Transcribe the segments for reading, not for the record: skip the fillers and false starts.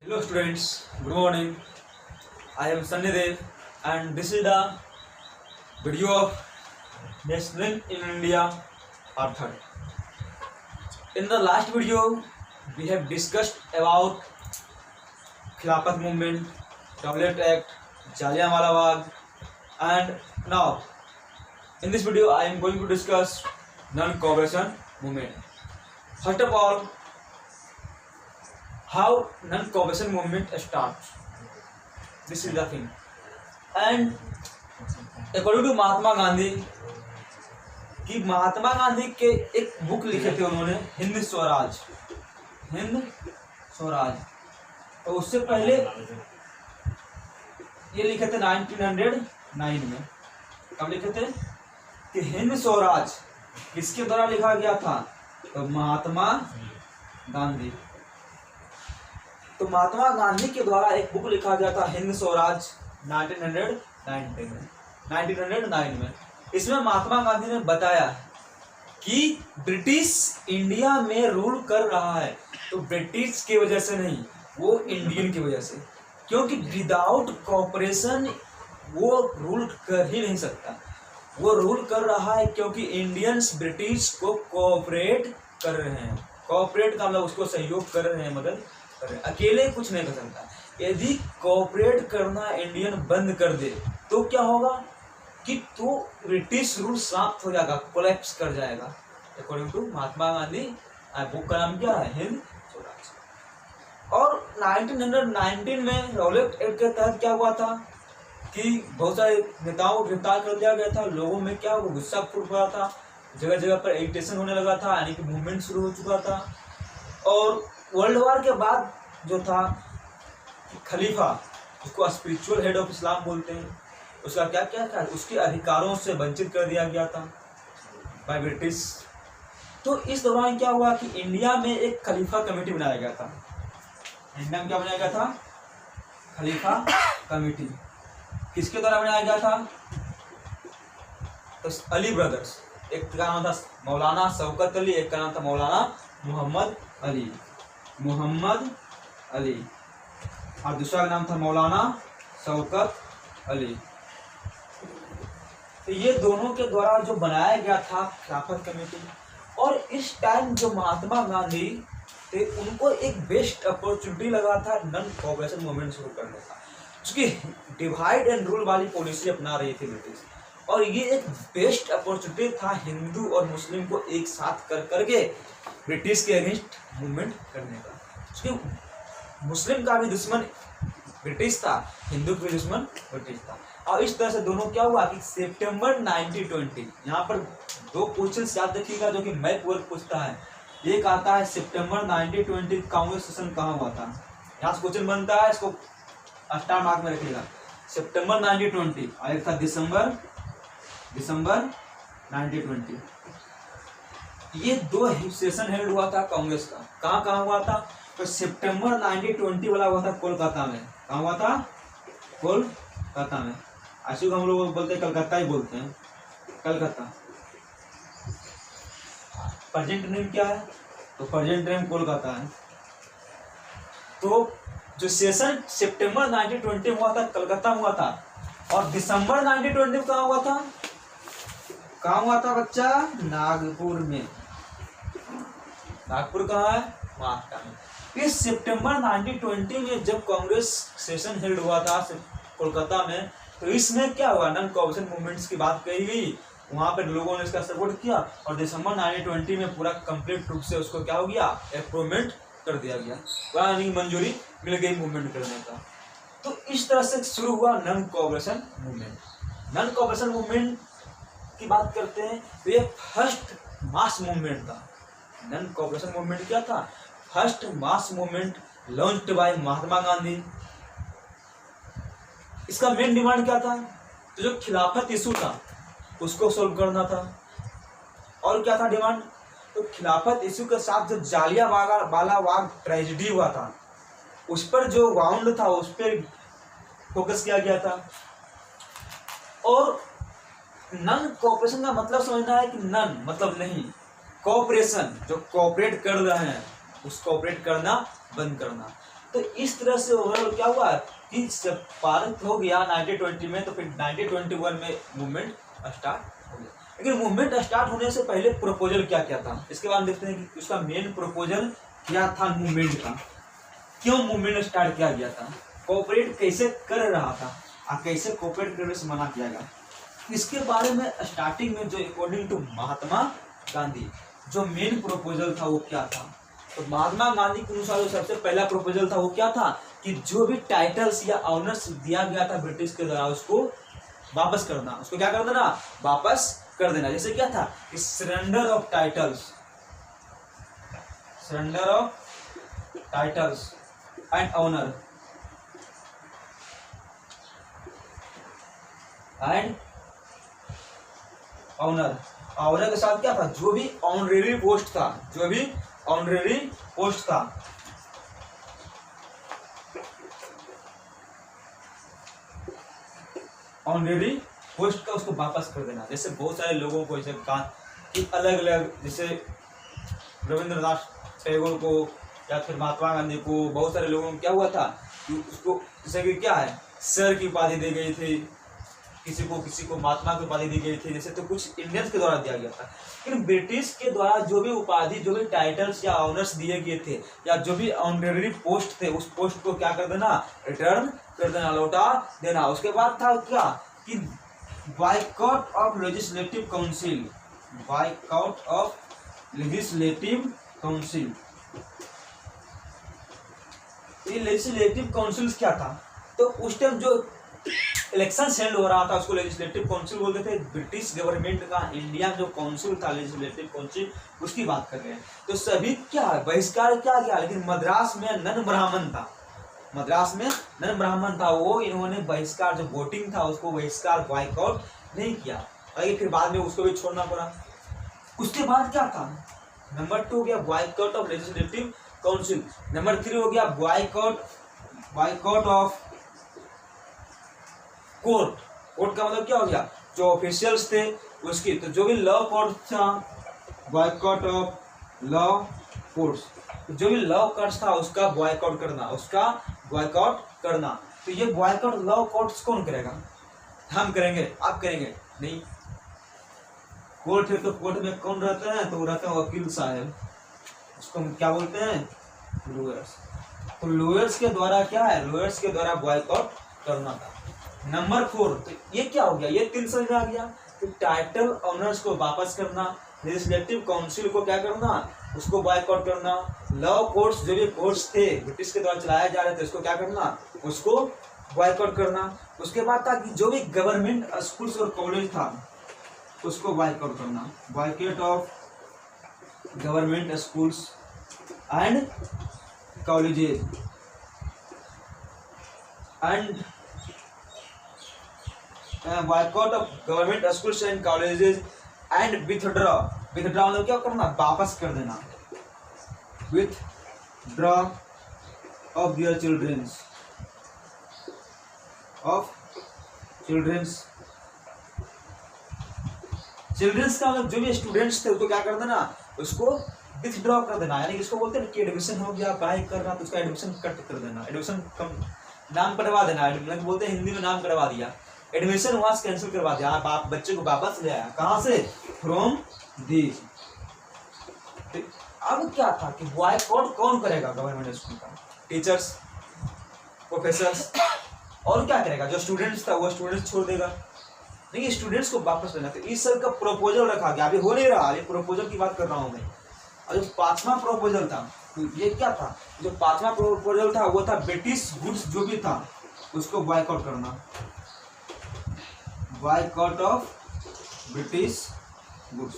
Hello students, good morning. I am Sunny Dev and this is the video of National in India part 3. In the last video, we have discussed about Khilafat movement, Rowlatt Act, Jallianwala Bagh, and now in this video I am going to discuss non-cooperation movement. First of all, how non-cooperation movement starts. This is the thing. And according to Mahatma Gandhi के एक book लिखे थे उन्होंने, हिंद स्वराज। तो उससे पहले ये लिखे थे 1909 में। कब लिखे थे कि हिंद स्वराज किसके द्वारा लिखा गया था? तो महात्मा गांधी के द्वारा एक बुक लिखा गया था, हिंद स्वराज 1909 में। इसमें महात्मा गांधी ने बताया कि ब्रिटिश इंडिया में रूल कर रहा है, तो ब्रिटिश की वजह से नहीं, वो इंडियन की वजह से, क्योंकि विदाउट कोऑपरेशन वो रूल कर ही नहीं सकता। वो रूल कर रहा है क्योंकि इंडियंस ब्रिटिश को कोऑपरेट कर रहे हैं। कोऑपरेट का मतलब उसको सहयोग कर रहे हैं, मदद कर रहे हैं, अकेले कुछ नहीं कर सकता। यदि कोऑपरेट करना इंडियन बंद कर दे तो क्या होगा कि तो ब्रिटिश रूल समाप्त हो जाएगा, कोलैप्स कर जाएगा। According to Mahatma Gandhi, book का नाम क्या है? हिंद स्वराज। और 1919 में रॉलेट एक्ट के तहत क्या हुआ था कि बहुत सारे नेताओं को गिरफ्तार कर दिया गया था। लोगों में क्या हुआ, गुस्सा फूट पड़ा था, जगह जगह पर एजिटेशन होने लगा था, यानी कि मूवमेंट शुरू हो चुका था। और वर्ल्ड वॉर के बाद जो था खलीफा, उसको स्पिरिचुअल हेड ऑफ इस्लाम बोलते हैं, उसका क्या क्या था, उसके अधिकारों से वंचित कर दिया गया था बाय ब्रिटिश। तो इस दौरान क्या हुआ कि इंडिया में एक खलीफा कमेटी बनाया गया था। इंडिया में क्या बनाया गया था? खलीफा कमेटी। किसके द्वारा बनाया गया था? तो अली ब्रदर्स। एक का नाम था मौलाना शौकत अली, एक का नाम था मौलाना मोहम्मद अली, और दूसरा का नाम था मौलाना शौकत अली। तो ये दोनों के द्वारा जो बनाया गया था खिलाफत कमेटी। और इस टाइम जो महात्मा गांधी थे, उनको एक बेस्ट अपॉर्चुनिटी लगा था नॉन कोऑपरेशन मूवमेंट शुरू करने का, क्योंकि डिवाइड एंड रूल वाली पॉलिसी अपना रही थी ब्रिटिश। और ये एक बेस्ट अपॉर्चुनिटी था हिंदू और मुस्लिम को एक साथ कर करके ब्रिटिश के अगेंस्ट मूवमेंट करने का, क्योंकि मुस्लिम का भी दुश्मन ब्रिटिश था, हिंदू का भी दुश्मन ब्रिटिश था। और इस तरह से दोनों क्या हुआ कि सितंबर 1920, यहाँ पर दो क्वेश्चन याद रखिएगा जो कि मैप वर्क पूछता है। एक आता है सितंबर 1920 कांग्रेस सेशन कहाँ हुआ था, यहाँ से क्वेश्चन बनता है, इसको स्टार मार्क में रखिएगा। सितंबर 1920 और एक था दिसंबर 1920। ये दो सेशन हेल्ड हुआ था कांग्रेस का। कहाँ हुआ था? तो सितंबर 1920 वाला हुआ था कोलकाता में। कहाँ हुआ था? कोलकाता में। ऐसे हम लोग बोलते हैं, कलकत्ता ही बोलते हैं, कलकत्ता। प्रेजेंट नेम क्या है? तो प्रेजेंट नेम कोलकाता है। तो जो सेशन सितंबर 1920 हुआ था कलकत्ता में हुआ था, और दिसंबर 1920 कहाँ हुआ था? कहाँ हुआ था बच्चा? नागपुर में। नागपुर कहाँ है? महाराष्ट्र में। इस सितंबर 1920 में जब कांग्रेस सेशन हेल्ड हुआ था कोलकाता में, तो इसमें क्या हुआ, नॉन कोऑपरेशन मूवमेंट्स की बात कही गई, वहां पर लोगों ने इसका सपोर्ट किया, और दिसंबर 1920 में पूरा कंप्लीट रूप से उसको क्या हो गया, अप्रूवमेंट कर दिया गया, यानी मंजूरी मिल गई मूवमेंट करने का। तो इस तरह से शुरू हुआ non cooperation movement. Non cooperation movement की बात करते हैं तो ये फर्स्ट मास मूवमेंट था। नॉन कोऑपरेशन मूवमेंट क्या था? First mass movement launched by Mahatma Gandhi. इसका मेन डिमांड क्या था? तो जो खिलाफत इशू था उसको सोल्व करना था। और क्या था डिमांड? तो खिलाफत इशू के साथ जो जालियांवाला बाग ट्रेजेडी हुआ था, उस पर जो वाउंड था उस पर फोकस किया गया था। और नॉन कोऑपरेशन का मतलब समझना है कि नॉन मतलब नहीं, कोऑपरेशन जो कोऑपरेट कर रहे हैं उस कोऑपरेट करना बंद करना। तो इस तरह से ओवरऑल क्या हुआ कि जब पारित हो गया 1920 में, तो फिर 1921 में मूवमेंट स्टार्ट हो गया। लेकिन मूवमेंट स्टार्ट होने से पहले प्रपोजल क्या क्या था, इसके बाद देखते हैं कि उसका मेन प्रपोजल क्या था मूवमेंट का, क्यों मूवमेंट स्टार्ट किया गया था, कोऑपरेट कैसे कर रहा था और कैसे कोऑपरेट करने से मना किया गया। इसके बारे में स्टार्टिंग में जो अकॉर्डिंग टू महात्मा गांधी जो मेन प्रपोजल था वो क्या था, तो महात्मा गांधी के अनुसार जो सबसे पहला प्रपोजल था वो क्या था कि जो भी टाइटल्स या ऑनर्स दिया गया था ब्रिटिश के द्वारा उसको वापस करना, उसको क्या कर देना, वापस कर देना। जैसे क्या था कि surrender of titles, surrender of titles and honour and honour, honour के साथ क्या था, जो भी ऑनरेरी पोस्ट था, जो भी ऑनरेरी पोस्ट था, ऑनरेरी पोस्ट का उसको वापस कर देना। जैसे बहुत सारे लोगों को जैसे कहा कि अलग अलग, जैसे रविंद्रनाथ टैगोर को या फिर महात्मा गांधी को, बहुत सारे लोगों को क्या हुआ था कि उसको जैसे कि क्या है सर की उपाधि दी गई थी, किसी को महात्मा की उपाधि दी गई थी, जैसे तो कुछ इंडियंस के द्वारा दिया गया था। लेकिन ब्रिटिश के द्वारा जो भी उपाधि, जो भी टाइटल्स या ऑनर्स दिए गए थे या जो भी ऑनरेरी पोस्ट थे उस पोस्ट को क्या कर देना, रिटर्न कर देना, लौटा देना। उसके बाद था क्या कि boycott of legislative council, boycott of legislative council. ये लेजिस्लेटिव काउंसिल क्या था, तो उस टाइम जो इलेक्शन सेंड हो रहा था उसको लेजिस्लेटिव काउंसिल बोलते थे। ब्रिटिश गवर्नमेंट का इंडिया जो काउंसिल था लेजिस्लेटिव काउंसिल, उसकी बात कर रहे हैं। तो सभी क्या बहिष्कार क्या गया, लेकिन मद्रास में नन ब्राह्मण था, मद्रास में नन ब्राह्मण था, वो इन्होंने बहिष्कार जो वोटिंग था उसको बहिष्कार बॉयकॉट नहीं किया, लेकिन फिर बाद में उसको भी छोड़ना पड़ा। उसके बाद क्या था, नंबर 2 हो गया boycott of legislative council, number 3 हो गया बॉयकॉट ऑफ कोर्ट। कोर्ट का मतलब क्या हो गया, जो ऑफिशियल्स थे उसकी, तो जो भी लॉ कोर्ट था, बॉयकॉट ऑफ लॉ कोर्ट्स, जो भी लॉ कोर्ट्स था उसका बॉयकॉट करना, उसका बॉयकॉट करना। तो ये बॉयकॉट लॉ कोर्ट्स कौन करेगा, हम करेंगे, आप करेंगे नहीं। कोर्ट है तो कोर्ट में कौन रहते हैं, तो वो रहते हैं वकील साहब, उसको हम क्या बोलते हैं, लॉयर्स। तो लॉयर्स के द्वारा क्या है, लॉयर्स के द्वारा बॉयकॉट करना था। नंबर 4, तो ये क्या हो गया, ये 3 समझ में आ गया कि टाइटल ऑनर्स को वापस करना, लेजिस्लेटिव काउंसिल को क्या करना, उसको बॉयकॉट करना, लॉ कोर्ट्स जो भी कोर्ट्स थे ब्रिटिश के द्वारा चलाए जा रहे थे उसको क्या करना, उसको बॉयकॉट करना। उसके बाद था कि जो भी गवर्नमेंट स्कूल्स और कॉलेज था उसको बॉयकॉट करना, boycott of government schools and colleges and boycott of government schools and colleges and withdraw, withdraw मतलब क्या करना, वापस कर देना, withdraw of their childrens, of childrens, childrens का मतलब जो भी स्टूडेंट्स थे उसको क्या कर देना, उसको विथड्रॉ कर देना। यानी इसको बोलते हैं कि एडमिशन हो गया पढ़ाई कर रहा तो उसका एडमिशन कट कर देना, एडमिशन कम नाम कटवा देना, मतलब बोलते हैं हिंदी में नाम करवा दिया, एडमिशन वहां से कैंसिल करवा दिया, आप बच्चे को वापस ले आया, कहाँ से, फ्रॉम दिस। अब क्या था कि बॉयकॉट कौन करेगा, गवर्नमेंट स्कूल का टीचर्स, प्रोफेसर्स, और क्या करेगा, जो स्टूडेंट्स था वो स्टूडेंट्स छोड़ देगा, नहीं स्टूडेंट्स को वापस लेना। तो इस सर का प्रपोजल रखा गया, अभी हो नहीं रहा, ये प्रपोजल की बात कर रहा हूँ मैं। और जो 5वां प्रपोजल था तो ये क्या था, जो 5वां प्रपोजल था वो था ब्रिटिश गुड्स जो भी था उसको बॉयकॉट करना, बॉयकॉट ऑफ ब्रिटिश गुड्स।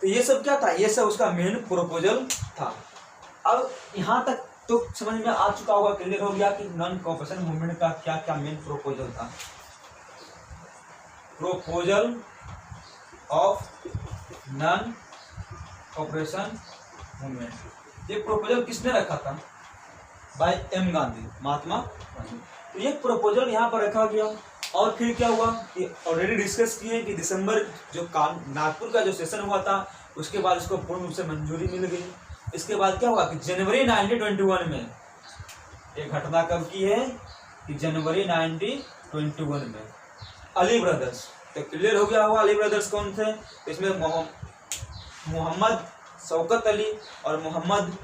तो ये सब क्या था, ये सब उसका मेन प्रपोजल था। अब यहाँ तक तो समझ में आ चुका होगा, क्लियर हो गया कि नॉन कोऑपरेशन मूवमेंट का क्या क्या मेन प्रपोजल था। Proposal of non cooperation movement, ये प्रपोजल किसने रखा था, बाय एम गांधी, महात्मा गांधी। तो ये प्रपोजल यहाँ पर रखा गया। और फिर क्या हुआ कि ऑलरेडी डिस्कस किए कि दिसंबर जो नागपुर का जो सेशन हुआ था उसके बाद इसको पूर्ण रूप से मंजूरी मिल गई। इसके बाद क्या हुआ कि जनवरी 1921 में, एक घटना कब की है कि जनवरी 1921 में अली ब्रदर्स, तो क्लियर हो गया होगा अली ब्रदर्स कौन थे। इसमें मोहम्मद शौकत अली और मोहम्मद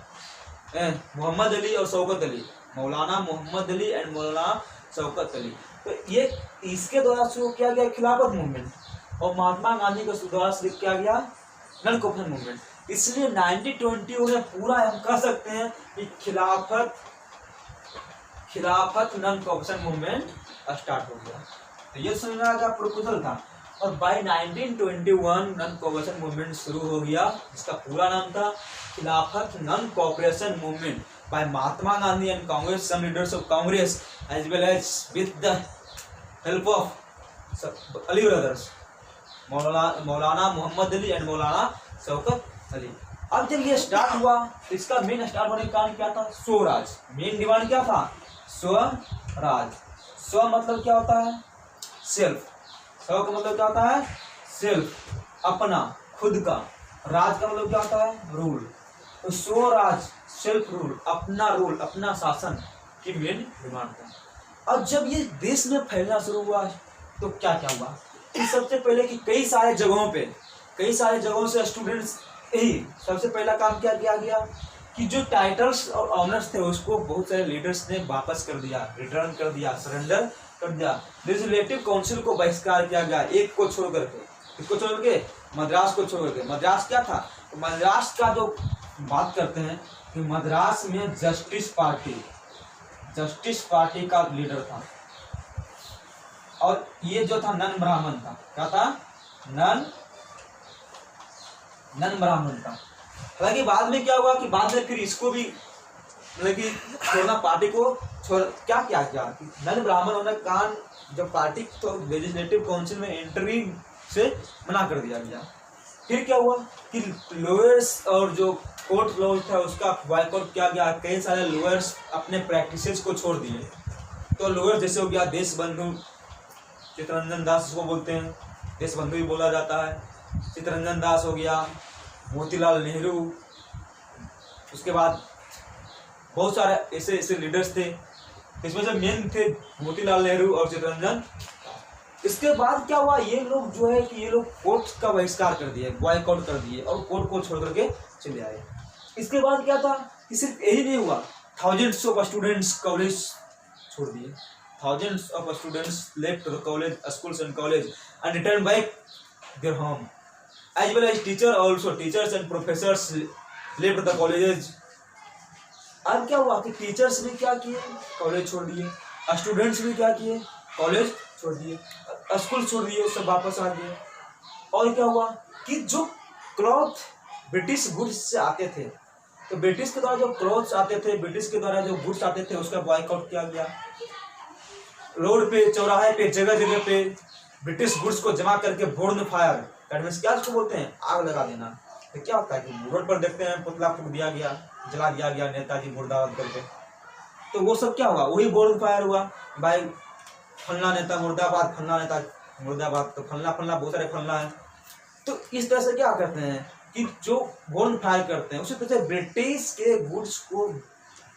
अली और शौकत अली, मौलाना मोहम्मद अली एंड मौलाना शौकत अली। तो ये इसके द्वारा शुरू किया गया खिलाफत मूवमेंट, और महात्मा गांधी के द्वारा शुरू किया गया नन कॉपरेशन मूवमेंट। इसलिए 1920 में पूरा हम कह सकते हैं कि खिलाफत नन कॉपरेशन मूवमेंट स्टार्ट हो गया। तो ये समझना का प्रपोजल था। और बाय 1921 नन कॉपरेशन मूवमेंट शुरू हो गया, जिसका पूरा नाम था Khilafat non cooperation movement by Mahatma Gandhi and Congress, some leaders of Congress as well as with the help of Ali brothers, Maulana Mohammad Ali and मौलाना शौकत अली। अब जब ये स्टार्ट हुआ तो इसका मेन स्टार्ट होने का कारण क्या था? स्वराज। मेन डिमांड क्या था? स्वराज। स्व मतलब क्या होता है? सेल्फ। स्व का मतलब क्या होता है? सेल्फ, अपना, खुद का। राज का मतलब क्या होता है? रूल। तो स्वराज, सेल्फ रूल, अपना रूल, अपना शासन की मेन डिमांड था। अब जब ये देश में फैलना शुरू हुआ तो क्या क्या हुआ कि सबसे पहले कि कई सारे जगहों से स्टूडेंट्स, यही सबसे पहला काम क्या किया गया कि जो टाइटल्स और ऑनर्स थे उसको बहुत सारे लीडर्स ने वापस कर दिया, रिटर्न कर दिया, सरेंडर कर दिया। लेजिस्लेटिव काउंसिल को बहिष्कार किया गया, एक को छोड़ करके। किसको छोड़ करके? मद्रास को छोड़ करके। मद्रास क्या था? तो मद्रास का जो बात करते हैं कि मद्रास में जस्टिस पार्टी का लीडर था, और ये जो था नन ब्राह्मण था। क्या था? नन ब्राह्मण था। हालांकि बाद में क्या हुआ कि बाद में फिर इसको भी मतलब कि छोड़ना, पार्टी को छोड़ क्या किया गया कि नन ब्राह्मण होने के कारण जब पार्टी तो लेजिस्लेटिव काउंसिल में एंट्री से मना कर दिया गया। फिर क्या हुआ कि लॉयर्स और जो कोर्ट लॉ था उसका बॉयकॉट किया गया। कई सारे लॉयर्स अपने प्रैक्टिसेस को छोड़ दिए। तो लॉयर्स जैसे हो गया देशबंधु चित्तरंजन दास, इसको बोलते हैं देशबंधु भी बोला जाता है। चित्तरंजन दास हो गया, मोतीलाल नेहरू, उसके बाद बहुत सारे ऐसे लीडर्स थे। इसमें से मेन थे मोतीलाल नेहरू और चित्तरंजन। इसके बाद क्या हुआ, ये लोग जो है कि ये लोग कोर्ट का बहिष्कार कर दिए, बॉयकॉट कर दिए और कोर्ट को छोड़ करके चले आए। इसके बाद क्या था कि सिर्फ यही नहीं हुआ, थाउजेंड्स ऑफ स्टूडेंट्स कॉलेज छोड़ दिए। Thousands of students left the college, schools and college and returned back their home. As well as teachers and professors left the colleges. अब क्या हुआ कि टीचर्स ने क्या किए? कॉलेज छोड़ दिए। स्टूडेंट्स ने क्या किए? कॉलेज छोड़ दिए, स्कूल छोड़ दिए, सब वापस आ गए। और क्या हुआ कि जो क्लॉथ ब्रिटिश गुड्स से आते थे, तो ब्रिटिश के द्वारा जो क्लॉथ्स आते थे, ब्रिटिश के द्वारा जो गुड्स आते थे उसका बॉयकॉट किया गया। रोड पे, चौराहे पे, जगह जगह पे ब्रिटिश गुड्स को जमा करके बोर्न फायर, क्या उसको बोलते हैं? आग लगा देना। तो क्या होता है कि रोड पर देखते हैं पुतला फूक दिया गया, जला दिया गया नेताजी मुर्दाबाद करके। तो वो सब क्या हुआ? वही बोर्न फायर हुआ भाई, फलना नेता मुर्दाबाद, फलना नेता मुर्दाबाद, तो फलना बहुत सारे फलना है। तो इस तरह से क्या करते हैं कि जो बोर्न फायर करते हैं उसी तरह से ब्रिटिश के गुड्स को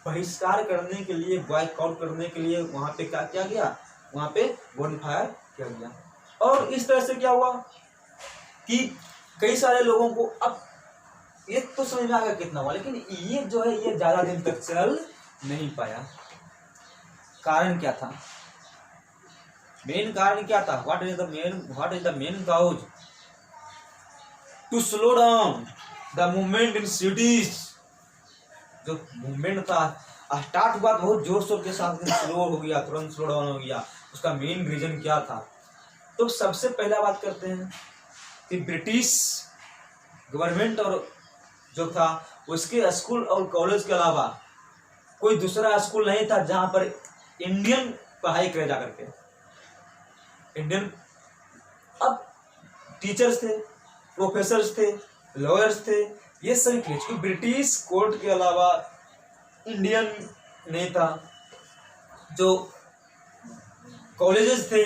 बहिष्कार करने के लिए, बॉयकॉट करने के लिए वहाँ पे क्या किया गया? वहाँ पे बोनफायर किया गया। और इस तरह से क्या हुआ कि कई सारे लोगों को, अब ये तो समझ में आ गया कितना हुआ, लेकिन ये जो है ये ज्यादा दिन तक चल नहीं पाया। कारण क्या था? मेन कारण क्या था? What is the main cause to slow down the movement in cities? जो मूवमेंट था स्टार्ट हुआ बहुत जोर शोर के साथ, स्लो हो गया, तुरंत स्लो डाउन हो गया। उसका मेन रीजन क्या था? तो सबसे पहला बात करते हैं कि ब्रिटिश गवर्नमेंट और जो था उसके स्कूल और कॉलेज के अलावा कोई दूसरा स्कूल नहीं था जहां पर इंडियन पढ़ाई करे जा करके। इंडियन, अब टीचर्स थे, प्रोफेसर्स थे, लॉयर्स थे, ये सभी थे। क्योंकि ब्रिटिश कोर्ट के अलावा इंडियन नेता जो कॉलेजेस थे,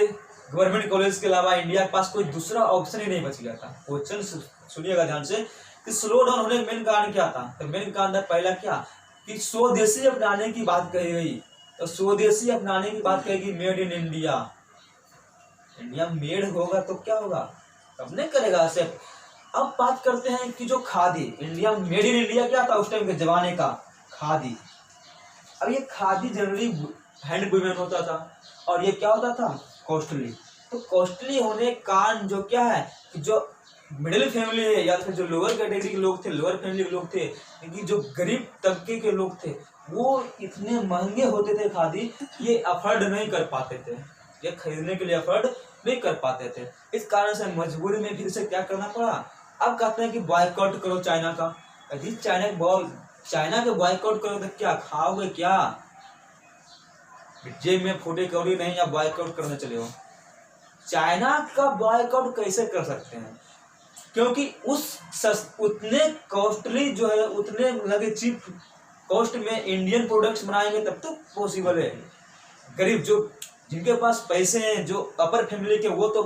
गवर्नमेंट कॉलेज के अलावा इंडिया के पास कोई दूसरा ऑप्शन ही नहीं बच गया था। क्वेश्चन सुनिएगा ध्यान से कि स्लो डाउन होने का मेन कारण क्या था? तो मेन कारण था पहला क्या कि स्वदेशी अपनाने की बात कही गई। तो स्वदेशी अपनाने की बात कही गई, made in India. India made होगा तो क्या होगा, कब नहीं करेगा ऐसे। अब बात करते हैं कि जो khadi, India made in India क्या था उस टाइम के जमाने का, खादी। अब ये खादी जनरली हैंड वुमेन होता था और ये क्या होता था, कॉस्टली। तो कॉस्टली होने के कारण जो क्या है कि जो मिडिल फैमिली है या फिर जो लोअर कैटेगरी के लोग थे, लोअर फैमिली के लोग थे, क्योंकि जो गरीब तबके के लोग थे वो इतने महंगे होते थे खादी, ये अफोर्ड नहीं कर पाते थे, ये खरीदने के लिए अफोर्ड नहीं कर पाते थे। इस कारण से मजबूरी में फिर से क्या करना पड़ा। अब कहते हैं कि बॉयकॉट करो चाइना का। यदि चाइना के बॉयकॉट करो तो क्या खाओगे, क्या जेब में फूटे कौड़ी नहीं या बॉयकॉट करने चले हो। चाइना का बॉयकॉट कैसे कर सकते हैं, क्योंकि उतने कॉस्टली जो है, उतने लगे चीप कॉस्ट में इंडियन प्रोडक्ट्स बनाएंगे तब तो पॉसिबल है। गरीब जो जिनके पास पैसे हैं, जो अपर फैमिली के, वो तो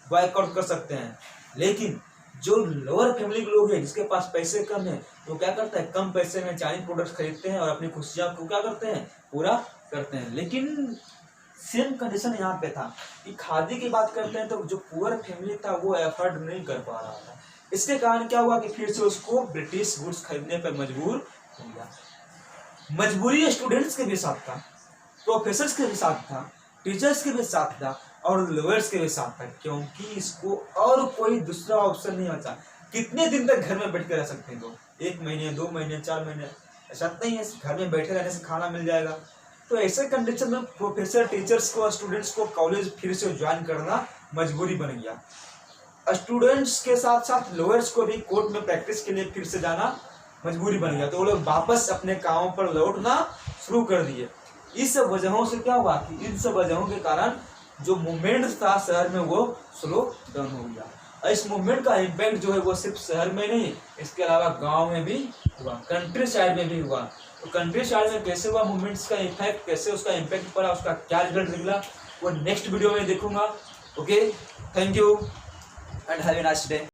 बॉयकॉट कर सकते हैं, लेकिन जो लोअर फैमिली के लोग हैं जिसके पास पैसे कम है, तो क्या करता है, कम पैसे में चाइनीज प्रोडक्ट्स खरीदते हैं और अपनी खुशियां को क्या करते हैं, पूरा करते हैं। लेकिन सेम कंडीशन यहाँ पे था कि खादी की बात करते हैं तो जो पुअर फैमिली था वो एफर्ट नहीं कर पा रहा था। इसके कारण क्या हुआ कि फिर से उसको ब्रिटिश गुड्स खरीदने पर मजबूर हो गया। मजबूरी स्टूडेंट्स के भी साथ था, प्रोफेसर्स के भी साथ था, टीचर्स के भी साथ था और लोअर्स के भी साथ था, क्योंकि इसको और कोई दूसरा ऑप्शन नहीं बचा। कितने दिन तक घर में बैठ कर रह सकते हैं लोग, 1 महीने 2 महीने 4 महीने, ऐसा नहीं है घर में बैठे रहने से खाना मिल जाएगा। तो ऐसे कंडीशन में प्रोफेसर टीचर्स को, स्टूडेंट्स को कॉलेज फिर से ज्वाइन करना मजबूरी बन गया। स्टूडेंट्स के साथ साथ लोअर्स को भी कोर्ट में प्रैक्टिस के लिए फिर से जाना मजबूरी बन गया। तो वो लोग वापस अपने कामों पर लौटना शुरू कर दिए। इस सब वजहों से क्या हुआ कि इन सब वजहों के कारण जो मूवमेंट था शहर में वो स्लो डाउन हो गया। और इस मूवमेंट का इम्पैक्ट जो है वो सिर्फ शहर में नहीं, इसके अलावा गांव में भी हुआ, कंट्री साइड में भी हुआ। तो कंट्री साइड में कैसे हुआ मूवमेंट्स का इफेक्ट, कैसे उसका इम्पैक्ट पड़ा, उसका क्या रिजल्ट निकला, वो नेक्स्ट वीडियो में देखूंगा। Okay, thank you and have a nice day.